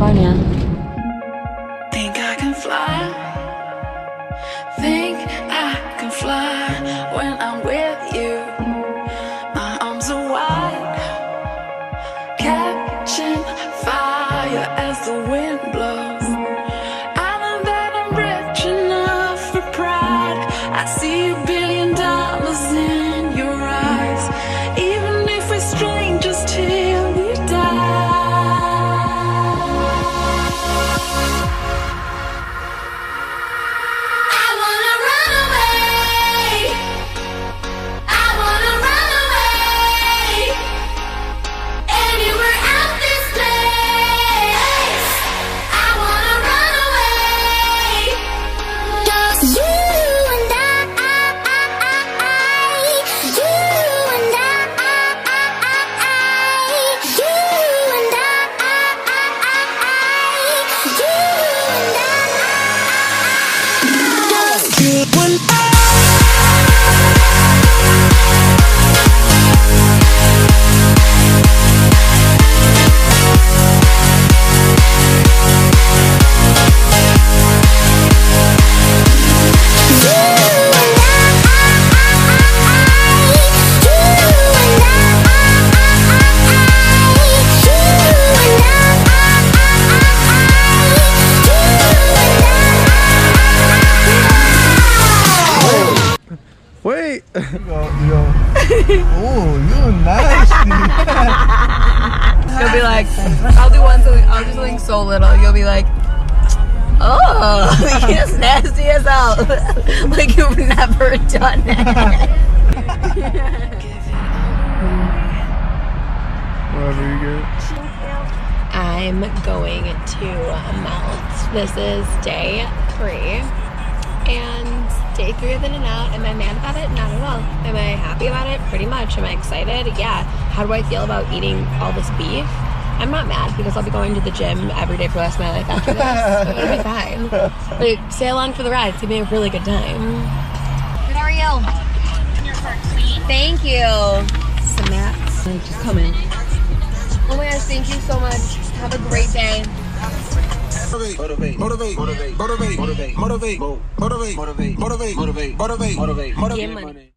California. Think I can fly. Think I can fly when I'm with you. My arms are wide, catching fire as the wind blows. I know that I'm rich enough for pride. I see $1 billion in your eyes, even if we're strangers till we die. Wait. Oh, you nasty. You'll be like, I'll do something so little. You'll be like, oh, you're nasty as hell. Like you've never done it. Whatever you get. I'm going to melt. This is day 3. And day 3 of In and Out. Am I mad about it? Not at all. Am I happy about it? Pretty much. Am I excited? Yeah. How do I feel about eating all this beef? I'm not mad because I'll be going to the gym every day for the rest of my life after this. So it'll be fine. Like, stay along for the ride. It's gonna be a really good time. Good, how are you? Thank you. Snaps. Just come in. Oh my gosh, thank you so much. Have a great day. Motivate, motivate, motivate, motivate, motivate, motivate, motivate, motivate, motivate, motivate, motivate, motivate, motivate, motivate.